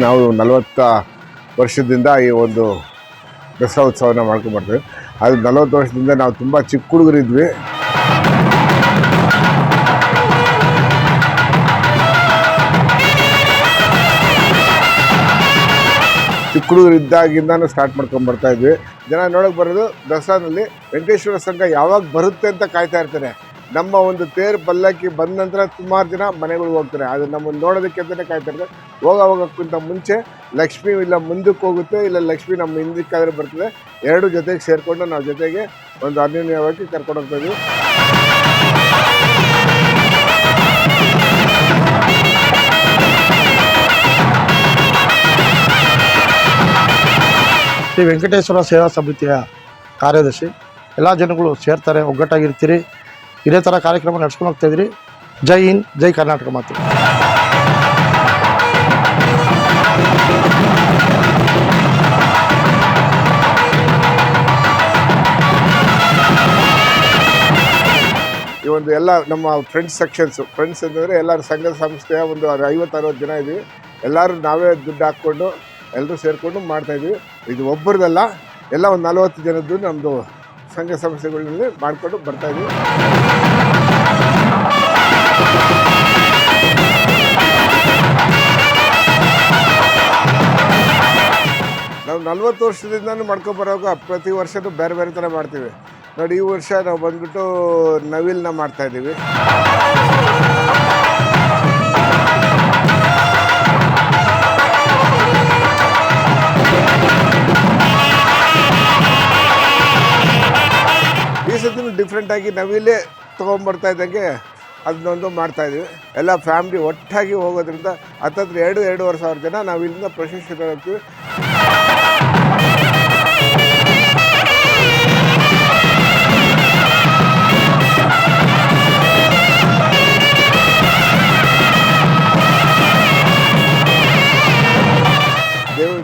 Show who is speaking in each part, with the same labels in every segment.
Speaker 1: ನಾವು 40 ವರ್ಷದಿಂದ ಈ ಒಂದು ದಸರಾ ಉತ್ಸವನ ಮಾಡ್ಕೊಂಡ್ಬರ್ತೀವಿ. ಅದು 40 ವರ್ಷದಿಂದ ನಾವು ತುಂಬ ಚಿಕ್ಕ ಹುಡುಗರಿದ್ವಿ. ಚಿಕ್ಕ ಹುಡುಗರಿದ್ದಾಗಿಂದಾನು ಸ್ಟಾರ್ಟ್ ಮಾಡ್ಕೊಂಡ್ಬರ್ತಾ ಇದ್ವಿ. ಜನ ನೋಡೋಕೆ ಬರೋದು ದಸರಾದಲ್ಲಿ ವೆಂಕಟೇಶ್ವರ ಸಂಘ ಯಾವಾಗ ಬರುತ್ತೆ ಅಂತ ಕಾಯ್ತಾ ಇರ್ತಾರೆ. ನಮ್ಮ ಒಂದು ತೇರು ಪಲ್ಲಕ್ಕಿ ಬಂದ ನಂತರ ಸುಮಾರು ಜನ ಮನೆಗಳಿಗೆ ಹೋಗ್ತಾರೆ. ಅದು ನಮ್ಮನ್ನು ನೋಡೋದಕ್ಕೆ ಅಂತಲೇ ಕಾಯ್ತಾ ಇರ್ತಾರೆ. ಹೋಗೋಕ್ಕಿಂತ ಮುಂಚೆ ಲಕ್ಷ್ಮಿ ಇಲ್ಲ ಮುಂದಕ್ಕೆ ಹೋಗುತ್ತೆ, ಇಲ್ಲ ಲಕ್ಷ್ಮಿ ನಮ್ಮ ಹಿಂದಕ್ಕಾದ್ರೆ ಬರ್ತದೆ. ಎರಡು ಜೊತೆಗೆ ಸೇರಿಕೊಂಡು ನಾವು ಜೊತೆಗೆ ಒಂದು ಅನ್ಯೋನ್ಯವಾಗಿ ಕರ್ಕೊಂಡು ಹೋಗ್ತಾ ಇದ್ವಿ.
Speaker 2: ಶ್ರೀ ವೆಂಕಟೇಶ್ವರ ಸೇವಾ ಸಮಿತಿಯ ಕಾರ್ಯದರ್ಶಿ. ಎಲ್ಲ ಜನಗಳು ಸೇರ್ತಾರೆ, ಒಗ್ಗಟ್ಟಾಗಿರ್ತೀರಿ. ಇದೇ ಥರ ಕಾರ್ಯಕ್ರಮ ನಡ್ಸ್ಕೊಂಡು ಹೋಗ್ತಾಯಿದ್ರಿ. ಜೈ ಹಿಂದ್, ಜೈ ಕರ್ನಾಟಕ ಮಾತು.
Speaker 1: ಈ ಒಂದು ಎಲ್ಲ ನಮ್ಮ ಫ್ರೆಂಡ್ಸ್ ಅಂತಂದರೆ ಎಲ್ಲರೂ ಸಂಘ ಸಂಸ್ಥೆಯ ಒಂದು 50-60 ಜನ ಇದ್ದೀವಿ. ಎಲ್ಲರೂ ನಾವೇ ದುಡ್ಡು ಹಾಕ್ಕೊಂಡು ಎಲ್ಲರೂ ಸೇರಿಕೊಂಡು ಮಾಡ್ತಾಯಿದ್ವಿ. ಇದು ಒಬ್ಬರದಲ್ಲ, ಎಲ್ಲ ಒಂದು 40 ಜನದ್ದು ನಮ್ಮದು ಸಂಘ ಸಂಸ್ಥೆಗಳಲ್ಲಿ ಮಾಡಿಕೊಂಡು ಬರ್ತಾಯಿದ್ವಿ. ನಾವು 40 ವರ್ಷದಿಂದನೂ ಮಾಡ್ಕೊಬರೋವಾಗ ಪ್ರತಿ ವರ್ಷವೂ ಬೇರೆ ಬೇರೆ ಥರ ಮಾಡ್ತೀವಿ. ನೋಡಿ, ಈ ವರ್ಷ ನಾವು ಬಂದ್ಬಿಟ್ಟು ನವಿಲನ್ನ ಮಾಡ್ತಾಯಿದ್ದೀವಿ. ಈ ಸತಿ ಡಿಫ್ರೆಂಟಾಗಿ ನವಿಲೇ ತೊಗೊಂಬರ್ತಾ ಇದ್ದಂಗೆ ಅದನ್ನೊಂದು ಮಾಡ್ತಾಯಿದ್ವಿ. ಎಲ್ಲ ಫ್ಯಾಮ್ಲಿ ಒಟ್ಟಾಗಿ ಹೋಗೋದ್ರಿಂದ ಹತ್ತತ್ರ 2-2.5 ಸಾವಿರ ಜನ ನಾವು ಇಲ್ಲಿಂದ ಪ್ರಶಸ್ತಿ ಹೋಗ್ತೀವಿ.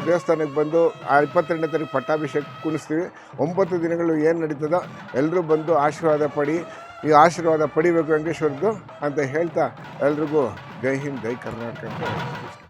Speaker 1: ದೇವಸ್ಥಾನಕ್ಕೆ ಬಂದು 22ನೇ ತಾರೀಕು ಪಟ್ಟಾಭಿಷೇಕ ಕುಣಿಸ್ತೀವಿ. 9 ದಿನಗಳು ಏನು ನಡೀತದೋ ಎಲ್ಲರೂ ಬಂದು ಆಶೀರ್ವಾದ ಪಡಿ, ಈ ಆಶೀರ್ವಾದ ಪಡಿಬೇಕು ವೆಂಕಟೇಶ್ವರದ್ದು ಅಂತ ಹೇಳ್ತಾ ಎಲ್ರಿಗೂ ಜೈ ಹಿಂದ್, ಜೈ ಕರ್ನಾಟಕ ಅಂತ